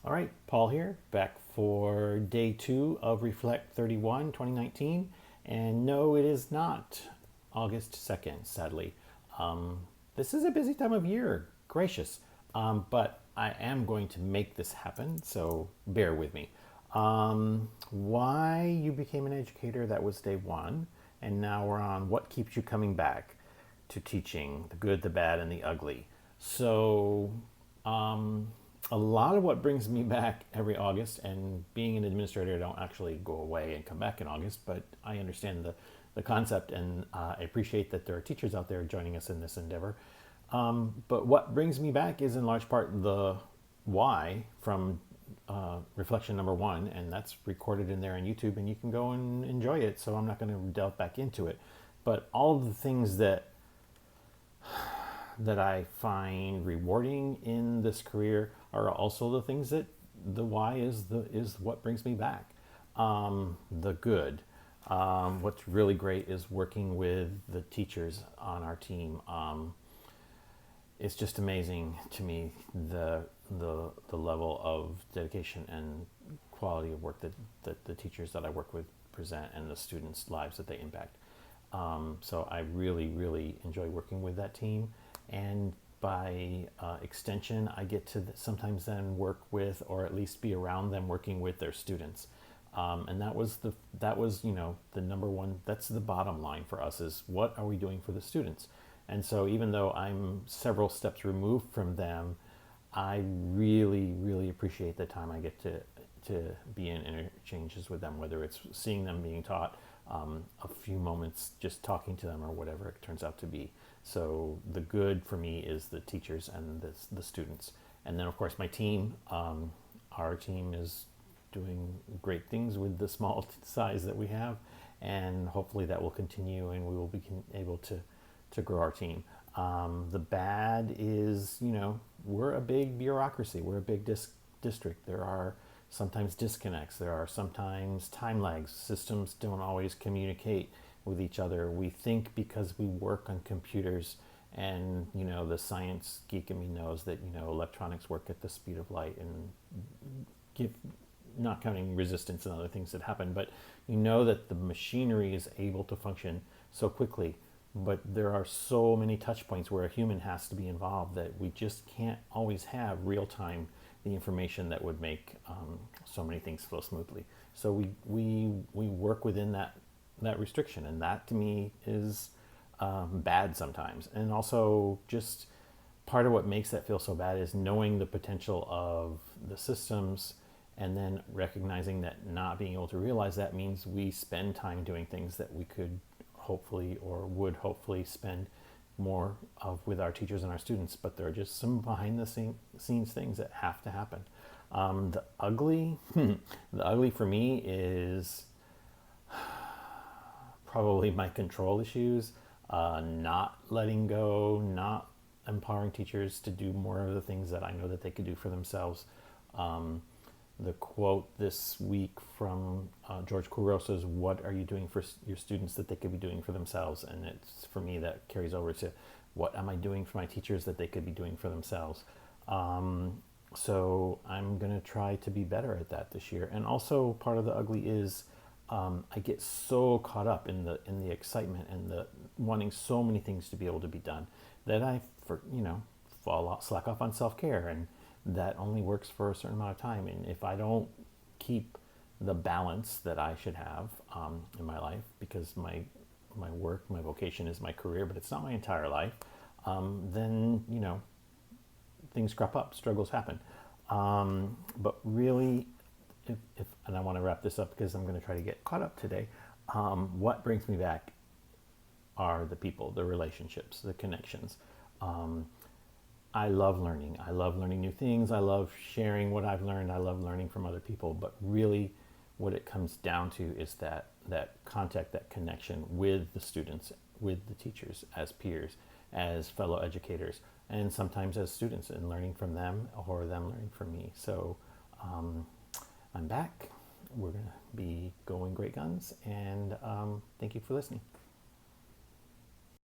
All right, Paul here, back for day 2 of Reflect 31 2019. And no, it is not August 2nd, sadly. This is a busy time of year, gracious. But I am going to make this happen, so bear with me. Why you became an educator, that was day 1. And now we're on what keeps you coming back to teaching, the good, the bad, and the ugly. So, a lot of what brings me back every August, and being an administrator, I don't actually go away and come back in August, but I understand the concept, and I appreciate that there are teachers out there joining us in this endeavor. But what brings me back is in large part the why from reflection number 1, and that's recorded in there on YouTube, and you can go and enjoy it. So I'm not going to delve back into it, but all of the things that I find rewarding in this career are also the things that the why is what brings me back. The good. What's really great is working with the teachers on our team. It's just amazing to me the level of dedication and quality of work that the teachers that I work with present and the students' lives that they impact. So I really, really enjoy working with that team. And by extension, I get to sometimes then work with, or at least be around them working with their students. And that was the number one, that's the bottom line for us, is what are we doing for the students? And so even though I'm several steps removed from them, I really, really appreciate the time I get to be in interchanges with them, whether it's seeing them being taught, a few moments just talking to them, or whatever it turns out to be. So the good for me is the teachers and the students. And then of course my team, our team is doing great things with the small size that we have, and hopefully that will continue and we will be able to grow our team. The bad is, we're a big bureaucracy. We're a big district. There are sometimes disconnects. There are sometimes time lags. Systems don't always communicate with each other. We think because we work on computers, and the science geek in me knows that electronics work at the speed of light, and give, not counting resistance and other things that happen, but that the machinery is able to function so quickly. But there are so many touch points where a human has to be involved that we just can't always have real time the information that would make so many things flow smoothly. So we work within that restriction, and that to me is bad sometimes. And also, just part of what makes that feel so bad is knowing the potential of the systems, and then recognizing that not being able to realize that means we spend time doing things that we could hopefully, or would hopefully, spend more of with our teachers and our students. But there are just some behind the scenes things that have to happen. The ugly, the ugly for me is probably my control issues, not letting go, not empowering teachers to do more of the things that I know that they could do for themselves. The quote this week from George Couros is, "What are you doing for your students that they could be doing for themselves?" And it's, for me, that carries over to what am I doing for my teachers that they could be doing for themselves. So I'm going to try to be better at that this year. And also part of the ugly is I get so caught up in the excitement and the wanting so many things to be able to be done that I slack off on self-care, and that only works for a certain amount of time. And if I don't keep the balance that I should have in my life, because my work, my vocation is my career, but it's not my entire life, then things crop up, struggles happen. But really, if and I want to wrap this up because I'm going to try to get caught up today. What brings me back are the people, the relationships, the connections. I love learning. I love learning new things. I love sharing what I've learned. I love learning from other people. But really, what it comes down to is that contact, that connection with the students, with the teachers, as peers, as fellow educators, and sometimes as students, and learning from them or them learning from me. So I'm back. We're going to be going great guns, and thank you for listening.